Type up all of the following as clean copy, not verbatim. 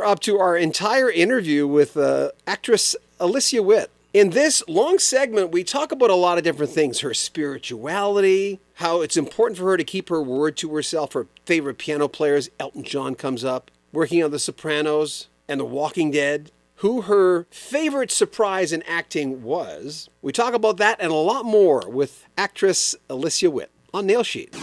up to our entire interview with actress Alicia Witt. In this long segment, we talk about a lot of different things. Her spirituality, how it's important for her to keep her word to herself. Her favorite piano players, Elton John, comes up. Working on The Sopranos and The Walking Dead. Who her favorite surprise in acting was. We talk about that and a lot more with actress Alicia Witt on Nail Sheet.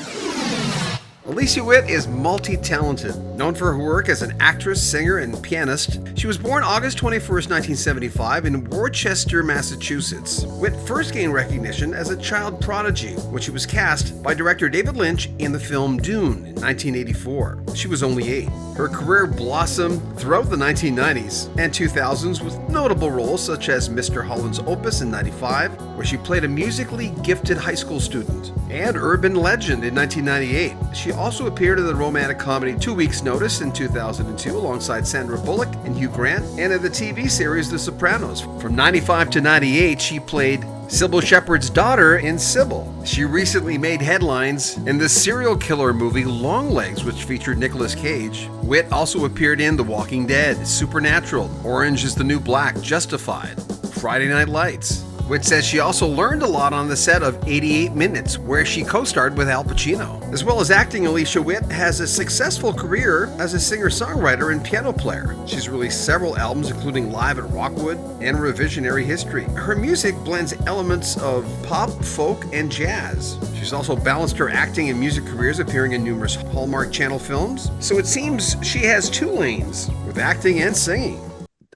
Alicia Witt is multi-talented, known for her work as an actress, singer, and pianist. She was born August 21st, 1975 in Worcester, Massachusetts. Witt first gained recognition as a child prodigy when she was cast by director David Lynch in the film Dune in 1984. She was only 8. Her career blossomed throughout the 1990s and 2000s with notable roles such as Mr. Holland's Opus in 95, where she played a musically gifted high school student, and Urban Legend in 1998. She also appeared in the romantic comedy 2 Weeks' Notice in 2002 alongside Sandra Bullock and Hugh Grant, and in the TV series The Sopranos. From 95 to 98, she played Sybil Shepherd's daughter in Sybil. She recently made headlines in the serial killer movie Longlegs, which featured Nicolas Cage. Witt also appeared in The Walking Dead, Supernatural, Orange is the New Black, Justified, Friday Night Lights. Witt says she also learned a lot on the set of 88 Minutes, where she co-starred with Al Pacino. As well as acting, Alicia Witt has a successful career as a singer-songwriter and piano player. She's released several albums, including Live at Rockwood and Revisionary History. Her music blends elements of pop, folk, and jazz. She's also balanced her acting and music careers, appearing in numerous Hallmark Channel films. So it seems she has 2 lanes, with acting and singing.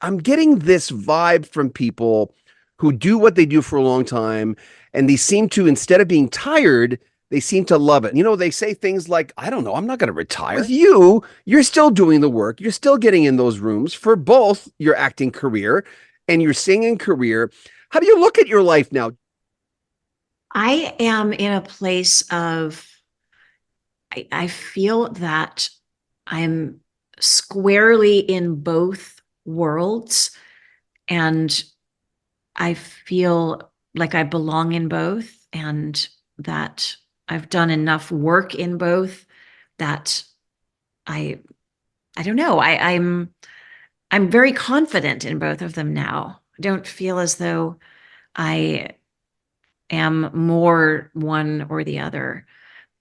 I'm getting this vibe from people who do what they do for a long time, and they seem to, instead of being tired, they seem to love it. You know, they say things like, I don't know, I'm not going to retire. With you, you're still doing the work. You're still getting in those rooms for both your acting career and your singing career. How do you look at your life now? I am in a place of, I feel that I'm squarely in both worlds, and I feel like I belong in both, and that I've done enough work in both that I don't know. I'm very confident in both of them now. I don't feel as though I am more one or the other.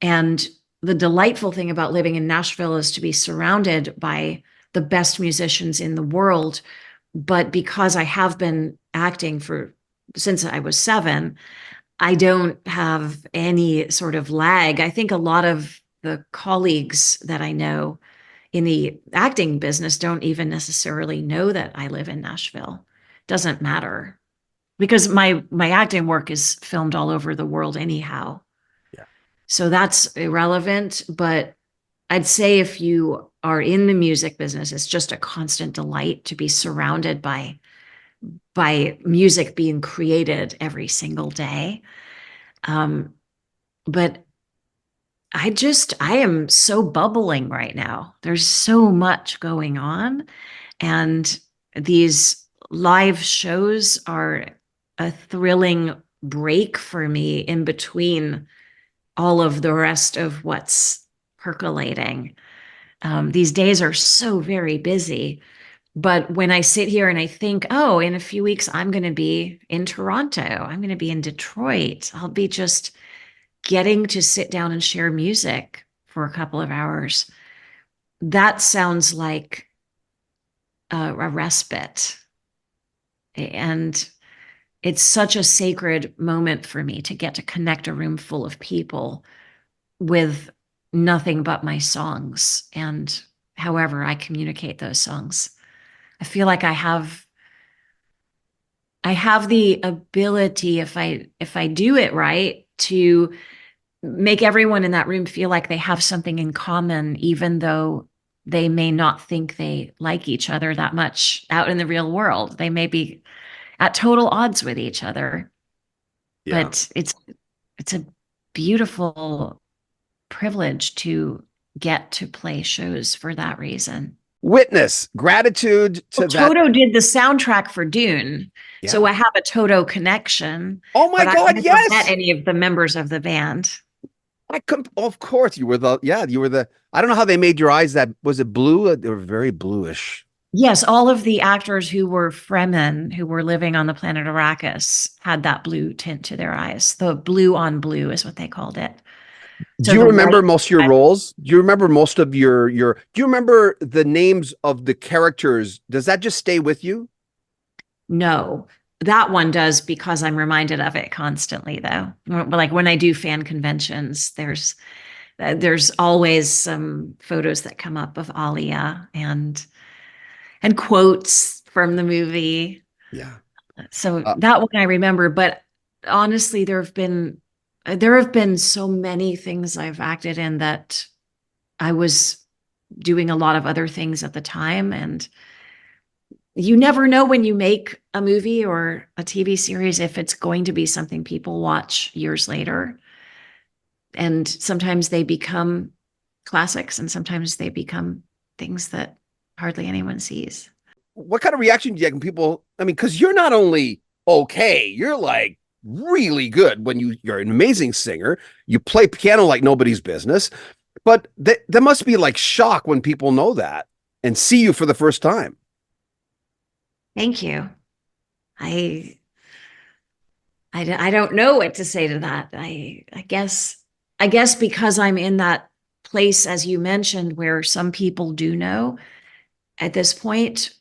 And the delightful thing about living in Nashville is to be surrounded by the best musicians in the world. But because I have been acting since I was 7, I don't have any sort of lag. I think a lot of the colleagues that I know in the acting business don't even necessarily know that I live in Nashville. Doesn't matter, because my acting work is filmed all over the world anyhow. Yeah. So that's irrelevant. But I'd say if you are in the music business, it's just a constant delight to be surrounded by music being created every single day. But I am so bubbling right now. There's so much going on, and these live shows are a thrilling break for me in between all of the rest of what's percolating. These days are so very busy. But when I sit here and I think, oh, in a few weeks, I'm going to be in Toronto, I'm going to be in Detroit, I'll be just getting to sit down and share music for a couple of hours. That sounds like a respite. And it's such a sacred moment for me to get to connect a room full of people with nothing but my songs and however I communicate those songs. I feel like I have the ability, if I do it right, to make everyone in that room feel like they have something in common, even though they may not think they like each other that much out in the real world. They may be at total odds with each other. Yeah. But it's a beautiful privilege to get to play shows for that reason. Witness, gratitude to that. Toto did the soundtrack for Dune, yeah. So I have a Toto connection. Oh my God, I yes! Met any of the members of the band? Of course, you were the. I don't know how they made your eyes that. Was it blue? They were very bluish. Yes, all of the actors who were Fremen, who were living on the planet Arrakis, had that blue tint to their eyes. The blue on blue is what they called it. Do So you the remember white, most of your roles? Do you remember most of your do you remember the names of the characters? Does that just stay with you? no, that one does because I'm reminded of it constantly, though. Like when I do fan conventions, there's always some photos that come up of Alia and quotes from the movie. Yeah. So Uh, that one I remember, but honestly, there have been so many things I've acted in that I was doing a lot of other things at the time. And you never know when you make a movie or a TV series if it's going to be something people watch years later. And sometimes they become classics and sometimes they become things that hardly anyone sees. what kind of reaction do you get when people? I mean, because you're not only okay, you're like really good when you're an amazing singer. You play piano like nobody's business, but there must be like shock when people know that and see you for the first time. Thank you. I I don't know what to say to that. I guess because I'm in that place, as you mentioned, where some people do know at this point,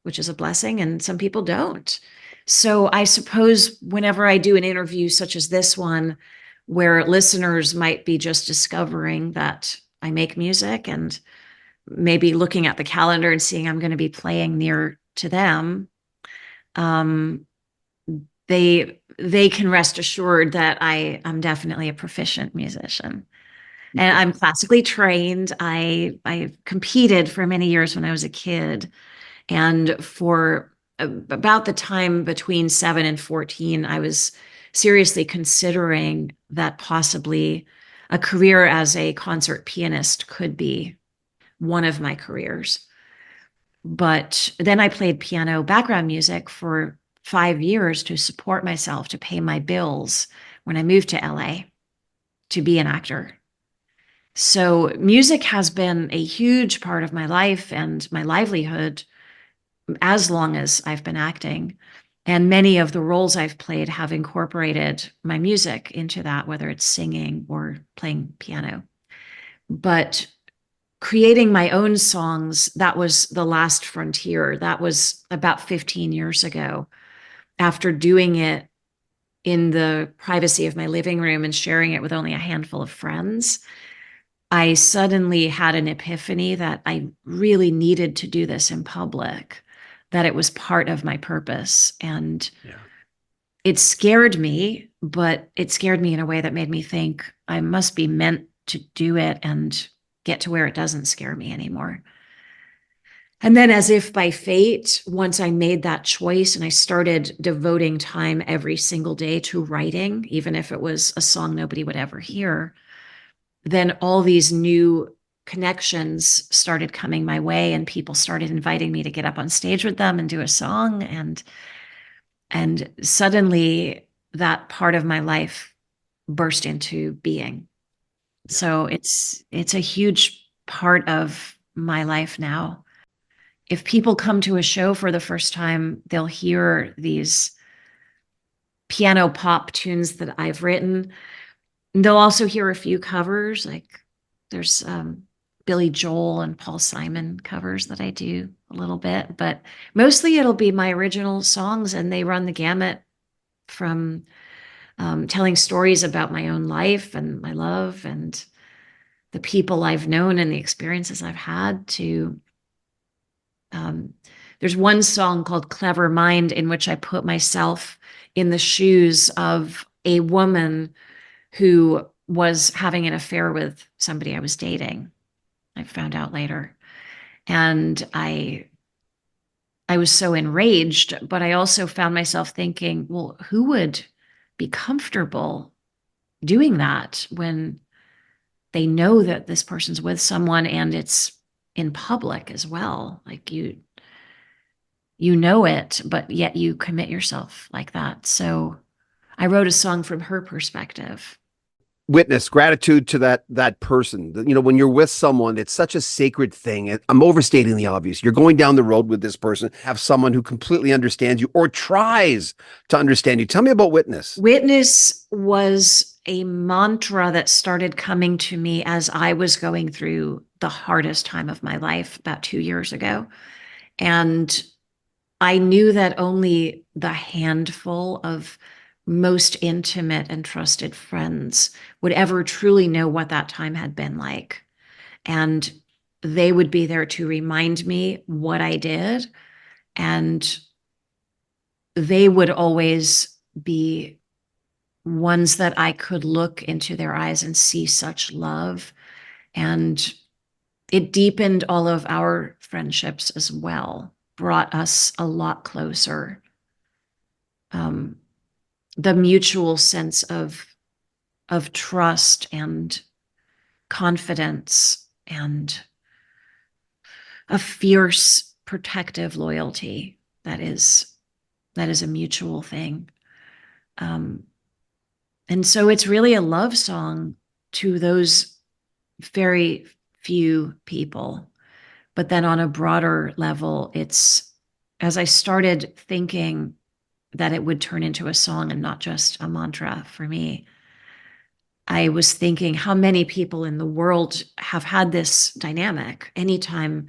which is a blessing, and some people don't. So I suppose whenever I do an interview such as this one, where listeners might be just discovering that I make music and maybe looking at the calendar and seeing I'm going to be playing near to them, um, they can rest assured that I'm definitely a proficient musician. And I'm classically trained. I competed for many years when I was a kid. And for about the time between 7 and 14, I was seriously considering that possibly a career as a concert pianist could be one of my careers. But then I played piano background music for 5 years to support myself, to pay my bills when I moved to LA to be an actor. So music has been a huge part of my life and my livelihood as long as I've been acting. And many of the roles I've played have incorporated my music into that, whether it's singing or playing piano. But creating my own songs, that was the last frontier. That was about 15 years ago. After doing it in the privacy of my living room and sharing it with only a handful of friends, I suddenly had an epiphany that I really needed to do this in public, that it was part of my purpose. And Yeah. it scared me, but it scared me in a way that made me think I must be meant to do it and get to where it doesn't scare me anymore. And then, as if by fate, once I made that choice and I started devoting time every single day to writing, even if it was a song nobody would ever hear, then all these new connections started coming my way and people started inviting me to get up on stage with them and do a song, and suddenly that part of my life burst into being. So it's a huge part of my life now. If people come to a show for the first time, they'll hear these piano pop tunes that I've written. They'll also hear a few covers, like there's Billy Joel and Paul Simon covers that I do a little bit, but mostly it'll be my original songs, and they run the gamut from telling stories about my own life and my love and the people I've known and the experiences I've had to. Um, there's one song called Clever Mind in which I put myself in the shoes of a woman who was having an affair with somebody I was dating. I found out later. And I was so enraged, but I also found myself thinking, well, who would be comfortable doing that when they know that this person's with someone and it's in public as well? Like you know it, but yet you commit yourself like that. So I wrote a song from her perspective. witness gratitude to that person. When you're with someone, it's such a sacred thing. I'm overstating the obvious. You're going down the road with this person, have someone who completely understands you or tries to understand you. Tell me about witness. Witness was a mantra that started coming to me as I was going through the hardest time of my life about 2 years ago. And I knew that only the handful of most intimate and trusted friends would ever truly know what that time had been like. And they would be there to remind me what I did. And they would always be ones that I could look into their eyes and see such love. And it deepened all of our friendships as well, brought us a lot closer. The mutual sense of trust and confidence and a fierce protective loyalty that is a mutual thing. And so it's really a love song to those very few people. But then on a broader level, it's, as I started thinking that it would turn into a song and not just a mantra for me, I was thinking how many people in the world have had this dynamic. Anytime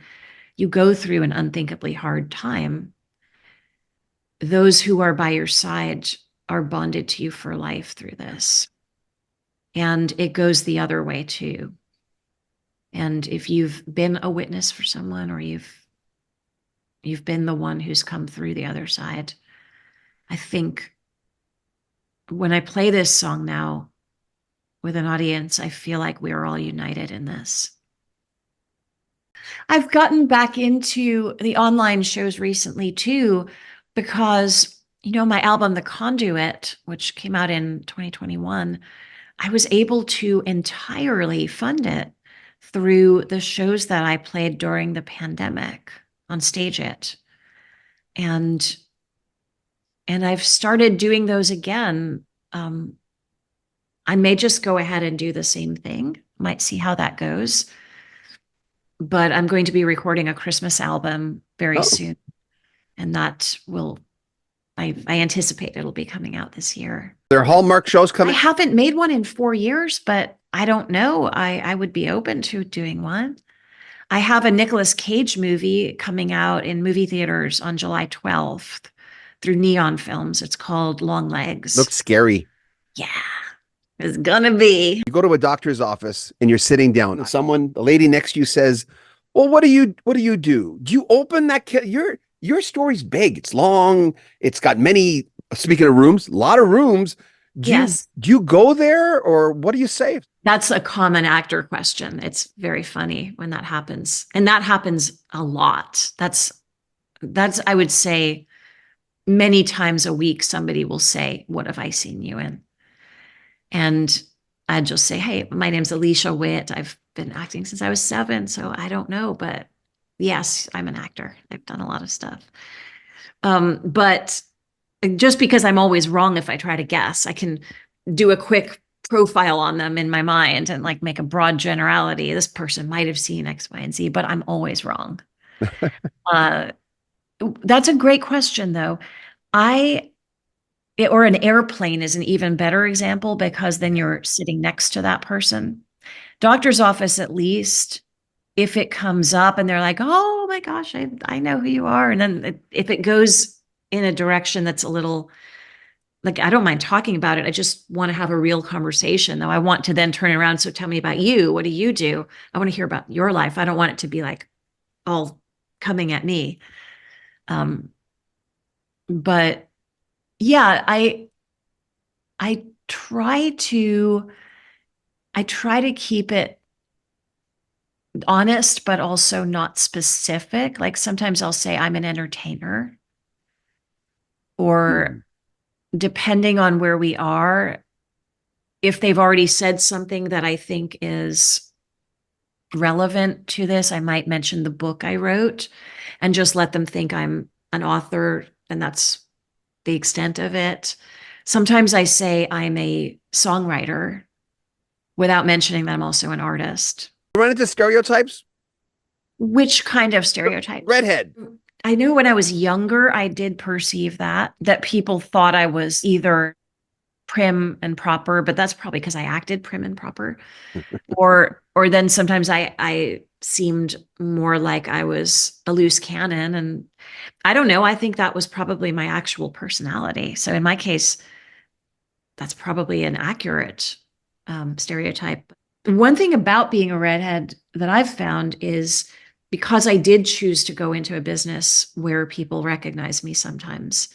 you go through an unthinkably hard time, those who are by your side are bonded to you for life through this. And it goes the other way too. And if you've been a witness for someone, or you've been the one who's come through the other side, I think when I play this song now with an audience, I feel like we are all united in this. I've gotten back into the online shows recently too, because, my album, The Conduit, which came out in 2021, I was able to entirely fund it through the shows that I played during the pandemic on Stage It. And I've started doing those again. I may just go ahead and do the same thing. Might see how that goes. But I'm going to be recording a Christmas album very soon. And that will, I anticipate it'll be coming out this year. There are Hallmark shows coming. I haven't made one in 4 years, but I don't know. I would be open to doing one. I have a Nicolas Cage movie coming out in movie theaters on July 12th through Neon Films. It's called Long Legs. Looks scary. Yeah, it's gonna be. You go to a doctor's office and you're sitting down, and the lady next to you says, "Well, what do you do? Do you open that your story's big. It's long. It's got many, speaking of rooms, a lot of rooms. Yes. Do you go there, or what do you say?" That's a common actor question. It's very funny when that happens. And that happens a lot. That's I would say many times a week, somebody will say, "What have I seen you in?" And I'd just say, "Hey, my name's Alicia Witt. I've been acting since I was 7, so I don't know, but yes, I'm an actor. I've done a lot of stuff." But just because I'm always wrong if I try to guess, I can do a quick profile on them in my mind and like make a broad generality. This person might have seen X, Y, and Z, but I'm always wrong. That's a great question, though. Or an airplane is an even better example, because then you're sitting next to that person. Doctor's office, at least, if it comes up and they're like, "Oh my gosh, I know who you are." And then if it goes in a direction that's a little, like, I don't mind talking about it. I just want to have a real conversation, though. I want to then turn around. "So tell me about you. What do you do?" I want to hear about your life. I don't want it to be like all coming at me. But yeah, I try to keep it honest, but also not specific. Like sometimes I'll say I'm an entertainer, or depending on where we are, if they've already said something that I think is relevant to this, I might mention the book I wrote and just let them think I'm an author, and that's the extent of it. Sometimes I say I'm a songwriter, without mentioning that I'm also an artist. Run into stereotypes? Which kind of stereotypes? Redhead. I knew when I was younger, I did perceive that people thought I was either prim and proper, but that's probably because I acted prim and proper. Or then sometimes I seemed more like I was a loose cannon. And I don't know, I think that was probably my actual personality. So in my case, that's probably an accurate stereotype. One thing about being a redhead that I've found is because I did choose to go into a business where people recognize me sometimes,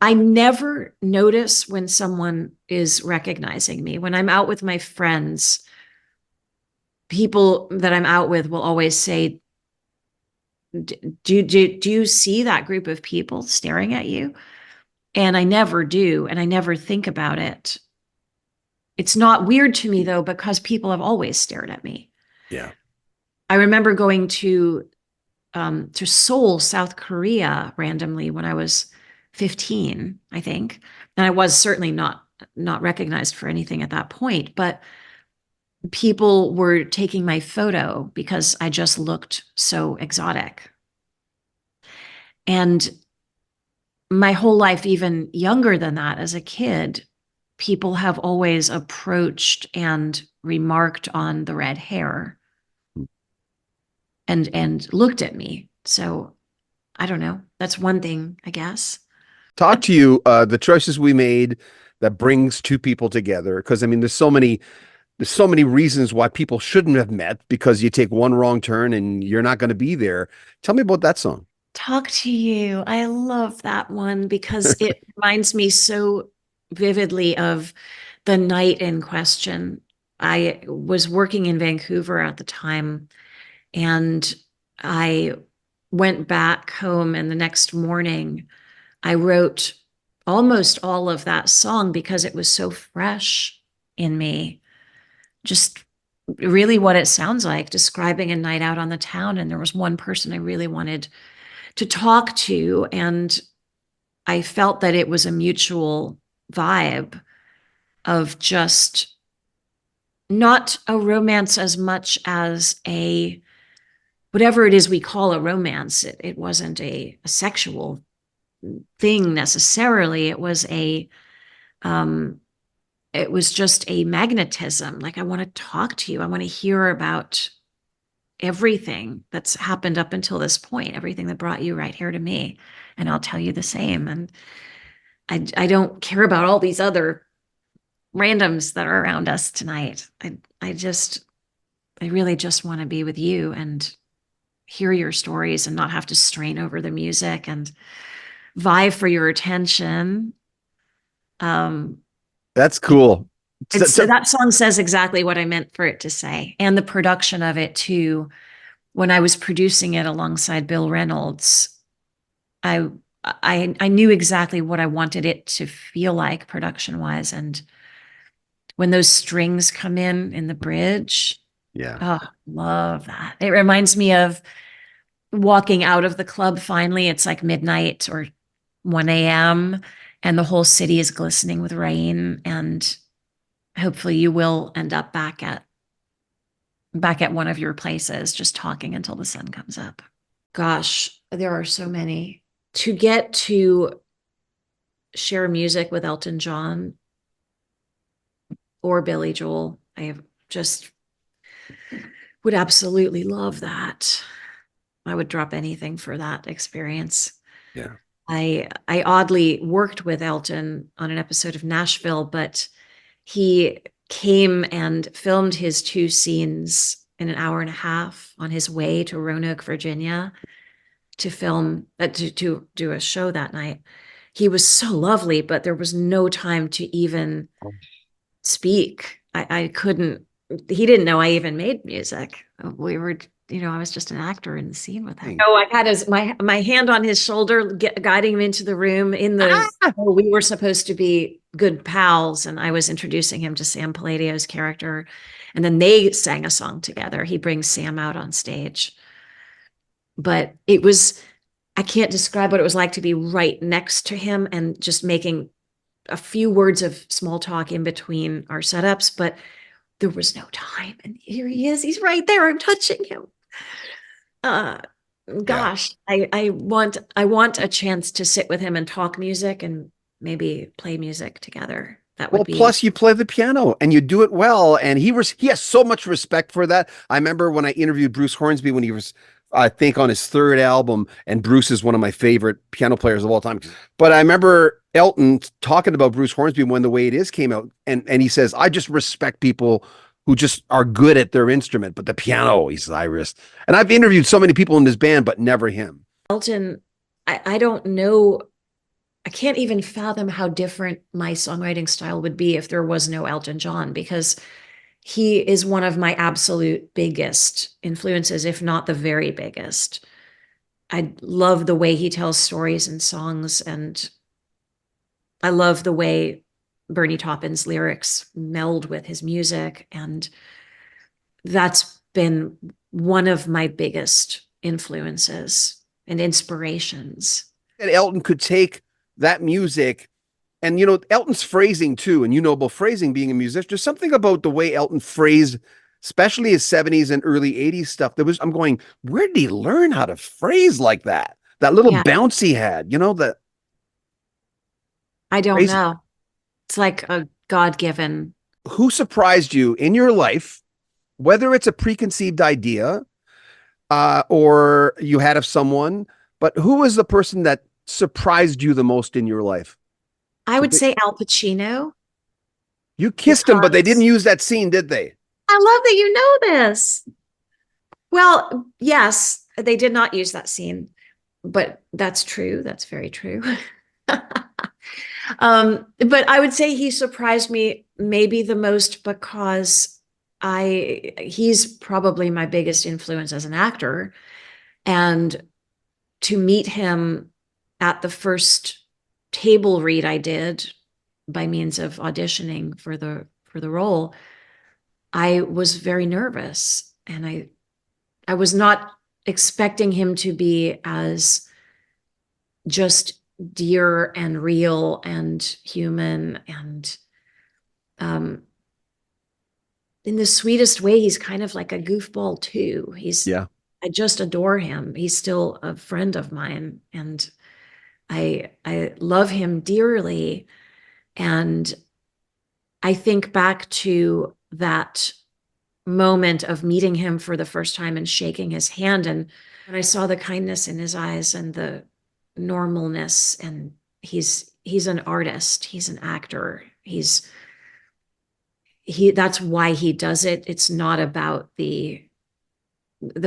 I never notice when someone is recognizing me. When I'm out with my friends, people that I'm out with will always say, do you see that group of people staring at you? And I never do. And I never think about it. It's not weird to me though, because people have always stared at me. Yeah. I remember going to Seoul, South Korea randomly when I was 15, I think. And I was certainly not recognized for anything at that point, but people were taking my photo because I just looked so exotic. And my whole life, even younger than that, as a kid, people have always approached and remarked on the red hair and looked at me. So I don't know. That's one thing, I guess. Talk to you, the choices we made that brings two people together. Because I mean, there's so many reasons why people shouldn't have met because you take one wrong turn and you're not going to be there. Tell me about that song. Talk to You. I love that one because it reminds me so vividly of the night in question. I was working in Vancouver at the time, and I went back home, and the next morning I wrote almost all of that song because it was so fresh in me. Just really what it sounds like, describing a night out on the town. And there was one person I really wanted to talk to, and I felt that it was a mutual vibe of just not a romance as much as a whatever it is we call a romance. It wasn't a sexual thing necessarily. It was just a magnetism. Like, I want to talk to you. I want to hear about everything that's happened up until this point, everything that brought you right here to me. And I'll tell you the same. And I don't care about all these other randoms that are around us tonight. I really just want to be with you and hear your stories and not have to strain over the music and vie for your attention. That's cool. So that song says exactly what I meant for it to say. And the production of it too. When I was producing it alongside Bill Reynolds, I knew exactly what I wanted it to feel like production wise. And when those strings come in the bridge, Yeah. oh, love that. It reminds me of walking out of the club finally. It's like midnight or 1 a.m. and the whole city is glistening with rain. And hopefully you will end up back at one of your places, just talking until the sun comes up. Gosh, there are so many. To get to share music with Elton John or Billy Joel, I just would absolutely love that. I would drop anything for that experience. Yeah. I oddly worked with Elton on an episode of Nashville, but he came and filmed his 2 scenes in an hour and a half on his way to Roanoke, Virginia, to film to do a show that night. He was so lovely, but there was no time to even speak. I couldn't. He didn't know I even made music. We were, I was just an actor in the scene with him. Oh, I had my hand on his shoulder, guiding him into the room. We were supposed to be good pals, and I was introducing him to Sam Palladio's character, and then they sang a song together. He brings Sam out on stage, but I can't describe what it was like to be right next to him and just making a few words of small talk in between our setups, but there was no time. And here he is. He's right there. I'm touching him. Uh, Yeah. gosh, I want a chance to sit with him and talk music and maybe play music together. That would Well, be plus you play the piano and you do it well. And he has so much respect for that. I remember when I interviewed Bruce Hornsby when he was, I think, on his third album, and Bruce is one of my favorite piano players of all time. But I remember Elton talking about Bruce Hornsby when The Way It Is came out, and he says, I just respect people who just are good at their instrument, but the piano, he says, I risk. And I've interviewed so many people in this band, but never him. Elton. I don't know. I can't even fathom how different my songwriting style would be if there was no Elton John, because he is one of my absolute biggest influences, if not the very biggest. I love the way he tells stories and songs, and I love the way Bernie Taupin's lyrics meld with his music. And that's been one of my biggest influences and inspirations. And Elton could take that music. And Elton's phrasing too, and about phrasing being a musician. There's something about the way Elton phrased, especially his 70s and early 80s stuff. I'm going, where did he learn how to phrase like that? That little Yeah, bounce he had, that I don't phrase. know. It's like a God-given. Who surprised you in your life, whether it's a preconceived idea or you had of someone, but who was the person that surprised you the most in your life? I would say Al Pacino, You kissed him, but they didn't because use that scene, did they? I love that you know this. Well, yes, they did not use that scene, but that's true. That's very true. But I would say he surprised me maybe the most because he's probably my biggest influence as an actor. And to meet him at the first table read I did by means of auditioning for the role, I was very nervous, and I was not expecting him to be as just dear and real and human, and um, in the sweetest way. He's kind of like a goofball too. Yeah. I just adore him. He's still a friend of mine, and I love him dearly. And I think back to that moment of meeting him for the first time and shaking his hand, and when I saw the kindness in his eyes and the normalness, and he's an artist, he's an actor, that's why he does it. It's not about the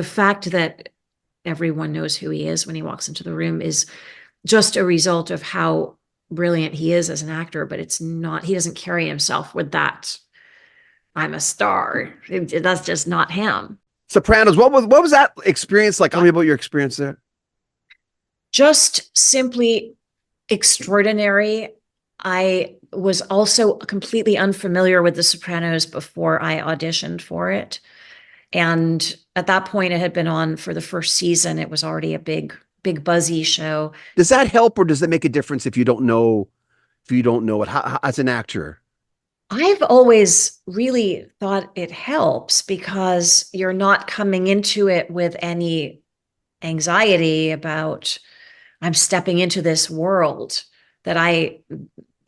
fact that everyone knows who he is when he walks into the room is just a result of how brilliant he is as an actor, but it's not, he doesn't carry himself with that I'm a star. That's just not him. Sopranos. What was that experience like? Tell me about your experience there. Just simply extraordinary. I was also completely unfamiliar with The Sopranos before I auditioned for it. And at that point, it had been on for the first season. It was already a big, big buzzy show. Does that help, or does that make a difference if you don't know it as an actor? I've always really thought it helps because you're not coming into it with any anxiety about I'm stepping into this world that I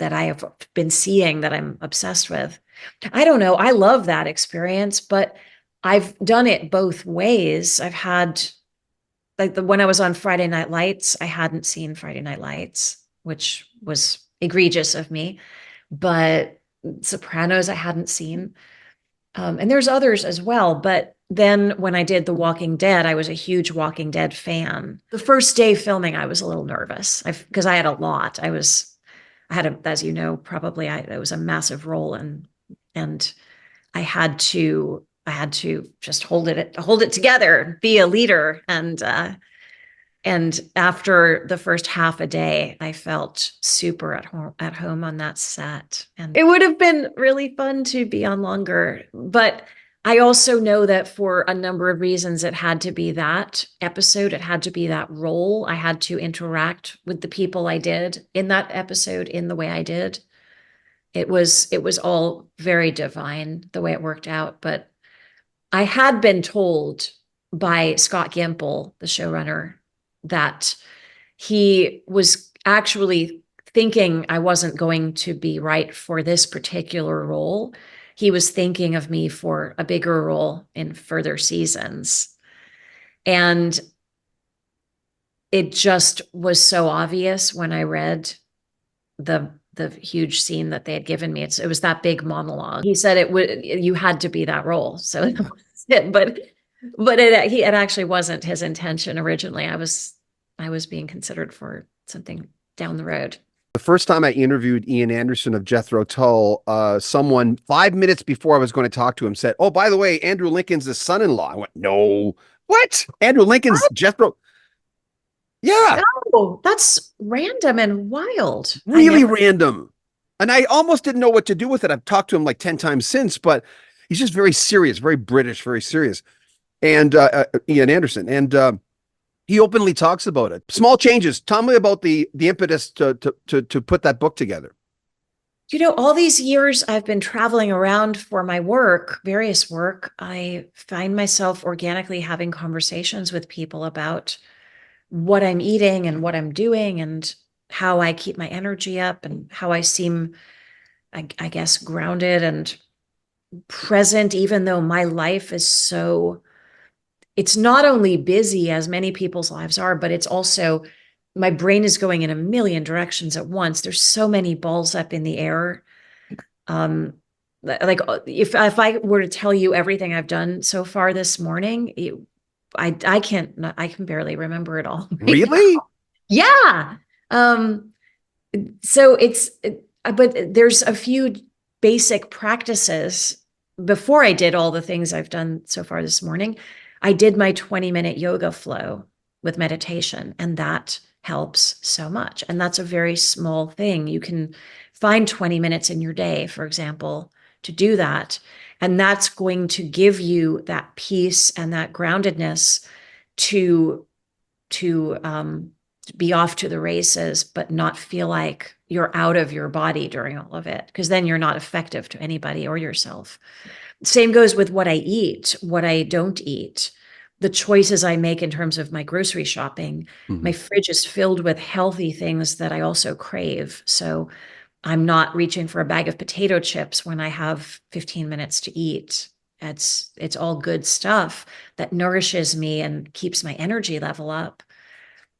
have been seeing, that I'm obsessed with. I don't know. I love that experience, but I've done it both ways. I've had when I was on Friday Night Lights, I hadn't seen Friday Night Lights, which was egregious of me, but Sopranos I hadn't seen. And there's others as well. But then when I did The Walking Dead, I was a huge Walking Dead fan. The first day filming, I was a little nervous because I had a lot. As you know, probably it was a massive role, and I had to just hold it together, be a leader. And after the first half a day, I felt super at home on that set. And it would have been really fun to be on longer. But I also know that for a number of reasons, it had to be that episode. It had to be that role. I had to interact with the people I did in that episode in the way I did. it was all very divine the way it worked out. But I had been told by Scott Gimple, the showrunner, that he was actually thinking I wasn't going to be right for this particular role. He was thinking of me for a bigger role in further seasons. And it just was so obvious when I read the huge scene that they had given me. It was that big monologue. He said you had to be that role. So that was it. But it actually wasn't his intention originally. I was being considered for something down the road. The first time I interviewed Ian Anderson of Jethro Tull, someone 5 minutes before I was going to talk to him said, "Oh, by the way, Andrew Lincoln's the son-in-law." I went, "No, what? Andrew Lincoln's Jethro?" Yeah, Oh, that's random and wild. really random. And I almost didn't know what to do with it. I've talked to him like 10 times since, but he's just very serious, very British, very serious. And Ian Anderson. And he openly talks about it. Small changes. Tell me about the impetus to put that book together. All these years I've been traveling around for my work, various work, I find myself organically having conversations with people about what I'm eating and what I'm doing and how I keep my energy up and how I seem, I guess, grounded and present, even though my life is it's not only busy as many people's lives are, but it's also, my brain is going in a million directions at once. There's so many balls up in the air. Like if I were to tell you everything I've done so far this morning, I can barely remember it all. Really? Yeah. So but there's a few basic practices. Before I did all the things I've done so far this morning, I did my 20-minute yoga flow with meditation, and that helps so much. And that's a very small thing. You can find 20 minutes in your day, for example, to do that. And that's going to give you that peace and that groundedness to be off to the races, but not feel like you're out of your body during all of it, because then you're not effective to anybody or yourself. Same goes with what I eat, what I don't eat, the choices I make in terms of my grocery shopping. Mm-hmm. My fridge is filled with healthy things that I also crave. So I'm not reaching for a bag of potato chips when I have 15 minutes to eat. It's all good stuff that nourishes me and keeps my energy level up.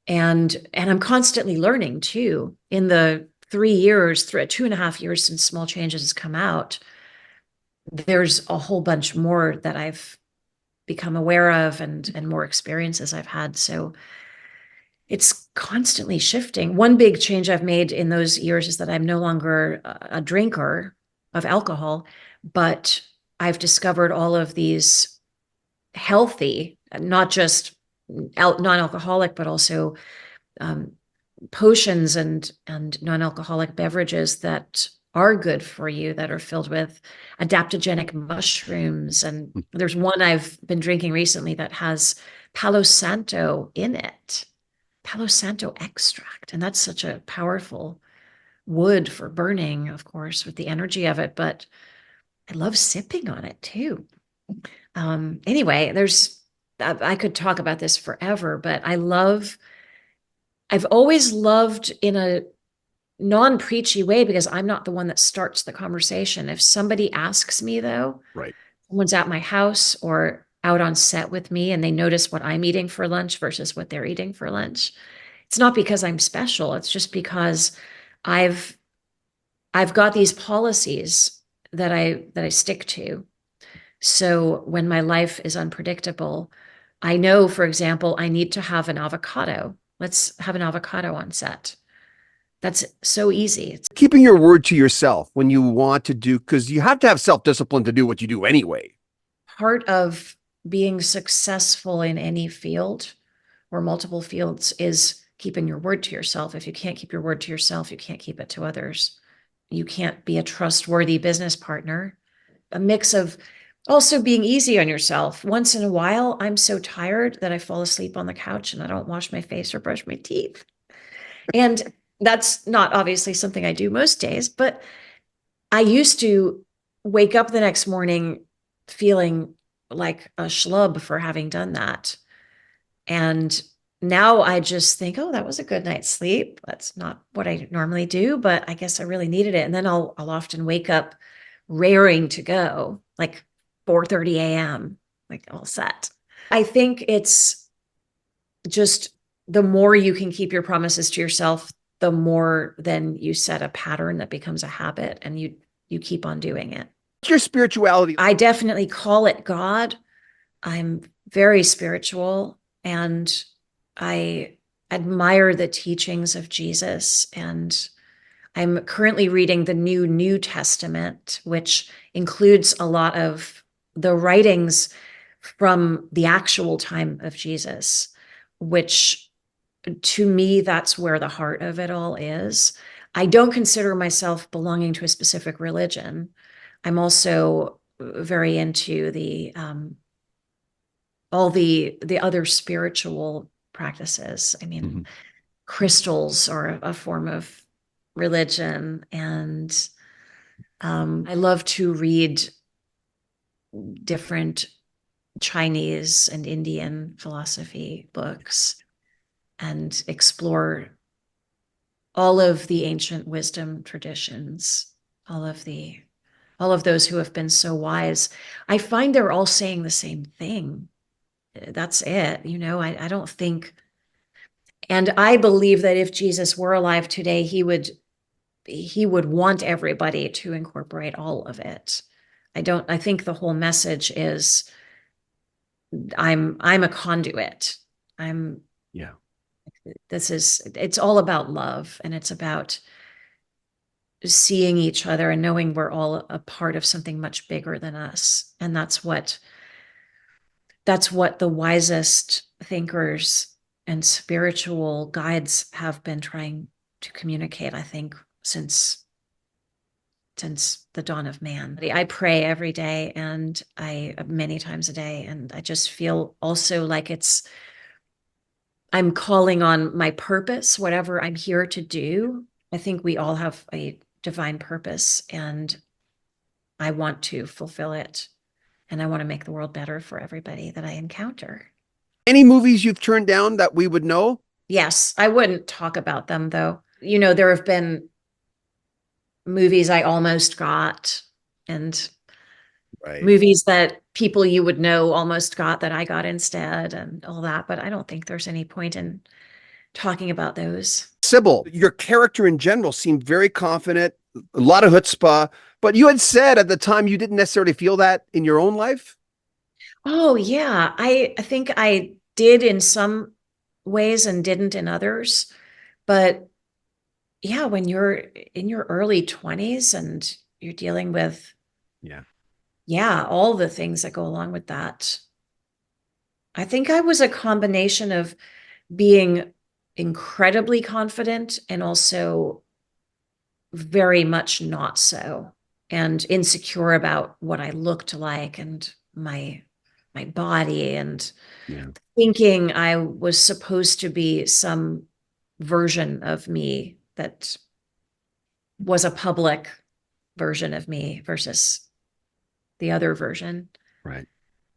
And I'm constantly learning too. In the 2.5 years since Small Changes has come out, there's a whole bunch more that I've become aware of and more experiences I've had. So it's constantly shifting. One big change I've made in those years is that I'm no longer a drinker of alcohol, but I've discovered all of these healthy, not just non-alcoholic, but also potions and non-alcoholic beverages that are good for you, that are filled with adaptogenic mushrooms. And there's one I've been drinking recently that has Palo Santo in it, Palo Santo extract. And that's such a powerful wood for burning, of course, with the energy of it. But I love sipping on it too. Anyway, I could talk about this forever, but I've always loved in a non-preachy way, because I'm not the one that starts the conversation. If somebody asks me, though, right, someone's at my house or out on set with me and they notice what I'm eating for lunch versus what they're eating for lunch, it's not because I'm special. It's just because I've got these policies that I stick to. So when my life is unpredictable, I know, for example, I need to have an avocado. Let's have an avocado on set. That's so easy. It's keeping your word to yourself when you want to do, because you have to have self-discipline to do what you do anyway. Part of being successful in any field or multiple fields is keeping your word to yourself. If you can't keep your word to yourself, you can't keep it to others. You can't be a trustworthy business partner. A mix of also being easy on yourself. Once in a while, I'm so tired that I fall asleep on the couch and I don't wash my face or brush my teeth. And that's not obviously something I do most days, but I used to wake up the next morning feeling like a schlub for having done that. And now I just think, oh, that was a good night's sleep. That's not what I normally do, but I guess I really needed it. And then I'll often wake up raring to go, like 4:30 a.m., like all set. I think it's just the more you can keep your promises to yourself, the more then you set a pattern that becomes a habit and you keep on doing it. What's your spirituality? I definitely call it God. I'm very spiritual and I admire the teachings of Jesus. And I'm currently reading the New Testament, which includes a lot of the writings from the actual time of Jesus, which to me, that's where the heart of it all is. I don't consider myself belonging to a specific religion. I'm also very into the all the other spiritual practices. I mean, crystals are a form of religion, and I love to read different Chinese and Indian philosophy books and explore all of the ancient wisdom traditions, all of those who have been so wise. I find they're all saying the same thing. That's it. I don't think, and I believe that if Jesus were alive today, he would want everybody to incorporate all of it. I think the whole message is I'm a conduit. It's all about love, and it's about seeing each other and knowing we're all a part of something much bigger than us. And that's what the wisest thinkers and spiritual guides have been trying to communicate, I think, since the dawn of man. I pray every day, and many times a day, and I just feel also like I'm calling on my purpose, whatever I'm here to do. I think we all have a divine purpose, and I want to fulfill it. And I want to make the world better for everybody that I encounter. Any movies you've turned down that we would know? Yes, I wouldn't talk about them, though. There have been movies I almost got, and movies that people you would know almost got that I got instead, and all that. But I don't think there's any point in talking about those. Sybil, your character in general seemed very confident, a lot of chutzpah, but you had said at the time you didn't necessarily feel that in your own life. Oh, yeah. I think I did in some ways and didn't in others. But yeah, when you're in your early 20s and you're dealing with, all the things that go along with that, I think I was a combination of being incredibly confident and also very much not so, and insecure about what I looked like and my body, and thinking I was supposed to be some version of me that was a public version of me versus the other version. Right.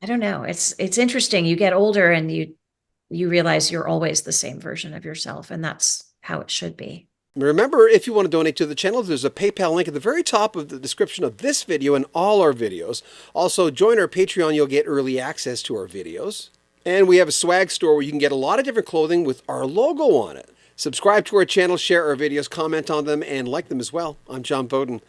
I don't know. It's interesting. You get older and you realize you're always the same version of yourself, and that's how it should be. Remember, if you want to donate to the channel, there's a PayPal link at the very top of the description of this video and all our videos. Also, join our Patreon. You'll get early access to our videos. And we have a swag store where you can get a lot of different clothing with our logo on it. Subscribe to our channel, share our videos, comment on them, and like them as well. I'm John Bowden.